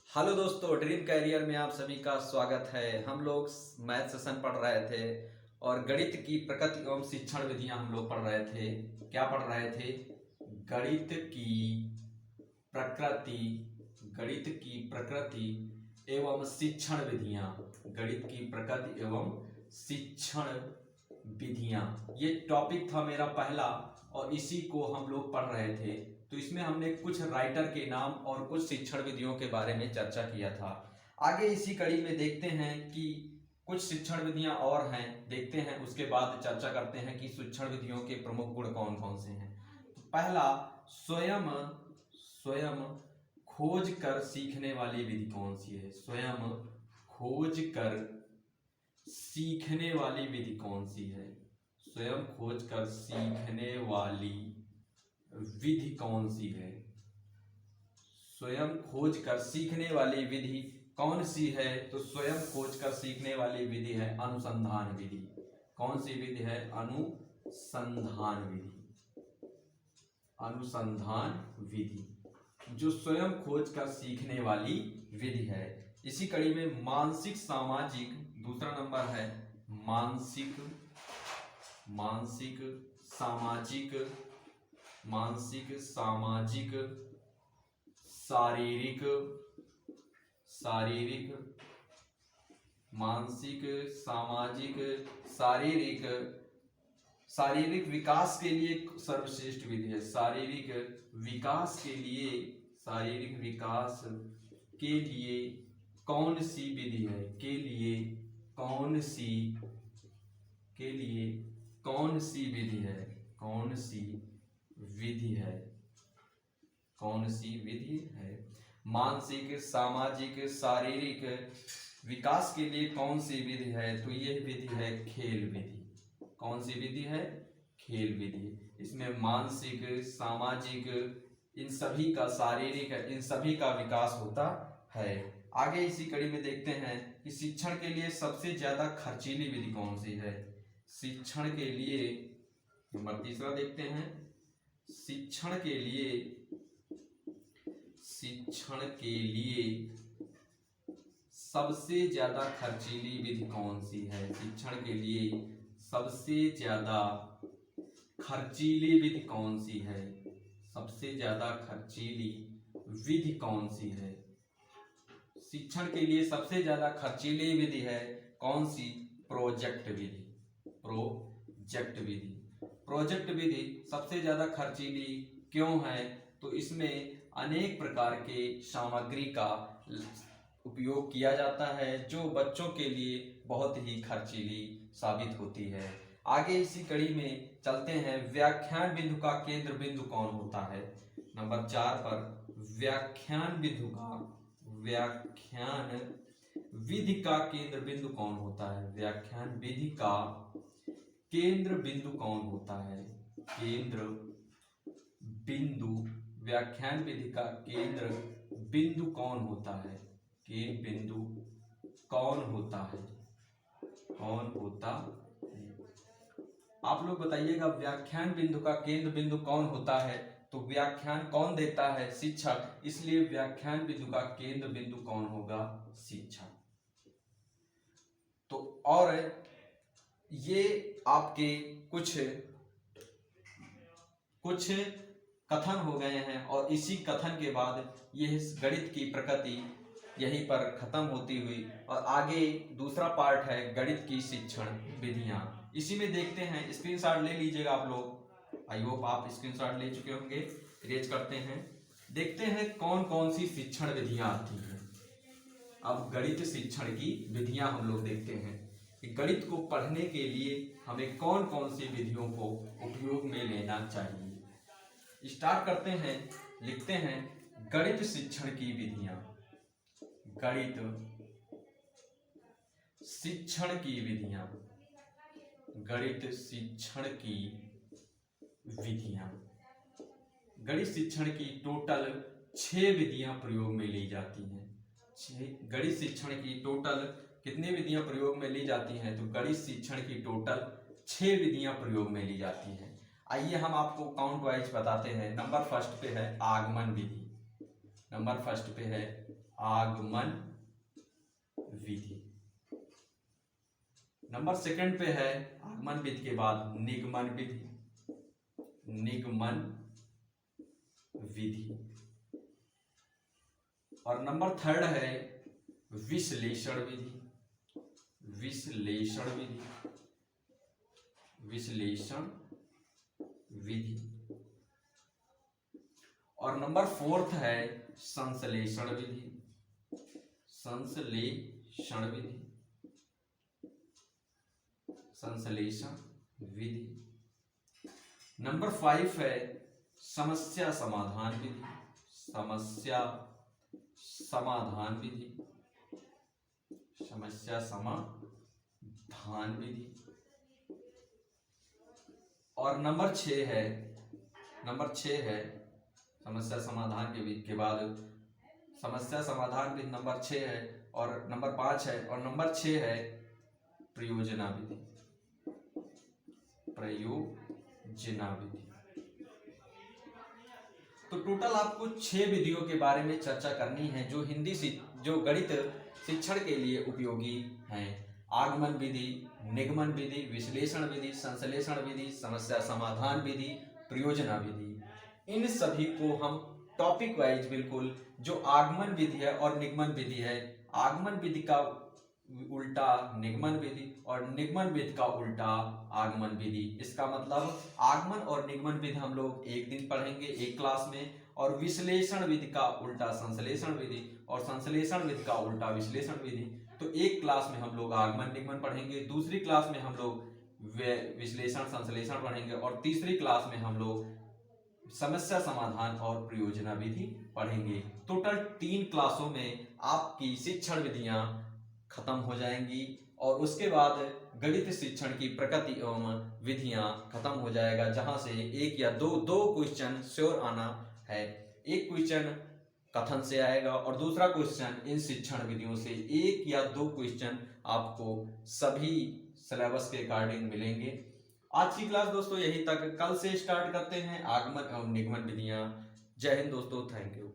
Hello दोस्तों, dream career में आप सभी का स्वागत है। हम लोग मैथ सेशन पढ़ रहे थे और गणित की प्रकृति एवं शिक्षण विधियां हम लोग पढ़ रहे थे। क्या पढ़ रहे थे? गणित की प्रकृति, गणित की प्रकृति एवं शिक्षण विधियां, गणित की प्रकृति एवं शिक्षण विधियां, ये टॉपिक था मेरा पहला और इसी को हम लोग पढ़ रहे थे। तो इसमें हमने कुछ राइटर के नाम और कुछ शिक्षण विधियों के बारे में चर्चा किया था। आगे इसी कड़ी में देखते हैं कि कुछ शिक्षण विधियां और हैं, देखते हैं, उसके बाद चर्चा करते हैं कि शिक्षण विधियों के प्रमुख गुण कौन कौन से हैं। तो पहला, स्वयं स्वयं खोज कर सीखने वाली विधि कौन सी है? स्वयं खोज कर सीखने वाली विधि कौन सी है? स्वयं खोज कर सीखने वाली विधि कौन सी है? स्वयं खोज कर सीखने वाली विधि कौन सी है? तो स्वयं खोज कर सीखने वाली विधि है अनुसंधान विधि। कौन सी विधि है? अनुसंधान विधि। अनुसंधान विधि जो स्वयं खोज कर सीखने वाली विधि है। इसी कड़ी में मानसिक सामाजिक, दूसरा नंबर है मानसिक मानसिक सामाजिक मानसिक सामाजिक शारीरिक शारीरिक मानसिक सामाजिक शारीरिक शारीरिक विकास के लिए सर्वश्रेष्ठ विधि है। शारीरिक विकास के लिए, शारीरिक विकास के लिए कौन सी विधि है? के लिए कौन सी विधि है? कौन सी विधि है? कौन सी विधि है? मानसिक सामाजिक शारीरिक विकास के लिए कौन सी विधि है? तो यह विधि है खेल विधि। कौन सी विधि है? खेल विधि। इसमें मानसिक, सामाजिक, इन सभी का, शारीरिक, इन सभी का विकास होता है। आगे इसी कड़ी में देखते हैं कि शिक्षण के लिए सबसे ज्यादा खर्चीली विधि कौन सी है? शिक्षण के लिए, नंबर तीसरा देखते हैं, शिक्षण के लिए सबसे ज्यादा खर्चीली विधि कौन सी है? शिक्षण के लिए सबसे ज्यादा खर्चीली विधि कौन सी है? सबसे ज्यादा खर्चीली विधि कौन सी है? शिक्षण के लिए सबसे ज्यादा खर्चीली विधि है कौन सी? प्रोजेक्ट विधि। प्रोजेक्ट विधि। प्रोजेक्ट विधि सबसे ज्यादा खर्चीली क्यों है? तो इसमें अनेक प्रकार के सामग्री का उपयोग किया जाता है जो बच्चों के लिए बहुत ही खर्चीली साबित होती है। आगे इसी कड़ी में चलते हैं, व्याख्यान बिंदु का केंद्र बिंदु कौन होता है? नंबर 4 पर व्याख्यान विधि का केंद्र बिंदु कौन होता है? व्याख्यान विधि का केंद्र बिंदु कौन होता है? केंद्र बिंदु, व्याख्यान विधि का केंद्र बिंदु कौन होता है? केंद्र बिंदु कौन होता है? कौन होता है? आप लोग बताइएगा, व्याख्यान बिंदु का केंद्र बिंदु कौन होता है? तो व्याख्यान कौन देता है? शिक्षक। इसलिए व्याख्यान बिंदु का केंद्र बिंदु कौन होगा? शिक्षक। तो और ये आपके कुछ कथन हो गए हैं और इसी कथन के बाद यह गणित की प्रकृति यहीं पर खत्म होती हुई और आगे दूसरा पार्ट है गणित की शिक्षण विधियां। इसी में देखते हैं, स्क्रीनशॉट ले लीजिएगा आप लोग। आई होप आप स्क्रीनशॉट ले चुके होंगे। इरेज करते हैं, देखते हैं कौन कौन सी शिक्षण विधियां आती हैं। अब गणित शिक्षण की विधियां हम लोग देखते हैं कि गणित को पढ़ने के लिए हमें कौन कौन सी विधियों को उपयोग में लेना चाहिए। स्टार्ट करते हैं, लिखते हैं गणित शिक्षण की विधियां। गणित शिक्षण की विधियां। गणित शिक्षण की विधियां। गणित शिक्षण की टोटल 6 विधियां प्रयोग में ली जाती हैं। गणित शिक्षण की टोटल कितनी विधियां प्रयोग में ली जाती हैं? तो गणित शिक्षण की टोटल 6 विधियां प्रयोग में ली जाती हैं। आइए हम आपको काउंट वाइज बताते हैं। नंबर फर्स्ट पे है आगमन विधि। नंबर फर्स्ट पे है आगमन विधि। नंबर सेकंड पे है आगमन विधि के बाद निगमन विधि, निगमन विधि। और नंबर थर्ड है विश्लेषण विधि, विश्लेषण विधि, विश्लेषण विधि। और नंबर फोर्थ है संश्लेषण विधि, संश्लेषण विधि, संश्लेषण विधि। नंबर 5 है समस्या समाधान विधि, समस्या समाधान विधि, समस्या समाधान विधि। और नंबर 6 है समस्या समाधान के विधि के बाद समस्या समाधान विधि नंबर 6 है, और नंबर 5 है, और नंबर 6 है प्रयोजना विधि, प्रयोजना विधि। तो टोटल आपको 6 विधियों के बारे में चर्चा करनी है जो गणित शिक्षण के लिए उपयोगी हैं। आगमन विधि, निगमन विधि, विश्लेषण विधि, संश्लेषण विधि, समस्या समाधान विधि, प्रयोजना विधि। इन सभी को हम टॉपिक वाइज बिल्कुल जो आगमन विधि है और निगमन विधि है, आगमन विधि का उल्टा निगमन विधि और निगमन विधि का उल्टा आगमन विधि। इसका मतलब आगमन और निगमन विधि हम लोग एक दिन पढ़ेंगे एक क्लास में, और विश्लेषण विधि का उल्टा संश्लेषण विधि और संश्लेषण विधि का उल्टा विश्लेषण विधि। तो एक क्लास में हम लोग आगमन निगमन पढ़ेंगे, दूसरी क्लास में हम लोग विश्लेषण संश्लेषण पढ़ेंगे, और तीसरी क्लास में हम लोग समस्या समाधान और प्रयोजना विधि पढ़ेंगे। टोटल 3 क्लासों में आपकी शिक्षण विधियां खत्म हो जाएंगी, और उसके बाद गणित शिक्षण की प्रकृति एवं विधियां खत्म हो जाएगा, जहां से एक या दो क्वेश्चन श्योर आना है। एक क्वेश्चन कथन से आएगा और दूसरा क्वेश्चन इन शिक्षण विधियों से। 1 या 2 क्वेश्चन आपको सभी सिलेबस के अकॉर्डिंग मिलेंगे। आज की क्लास दोस्तों यही तक, कल से स्टार्ट करते हैं आगमन एवं निगमन विधियां। जय हिंद दोस्तों, थैंक यू।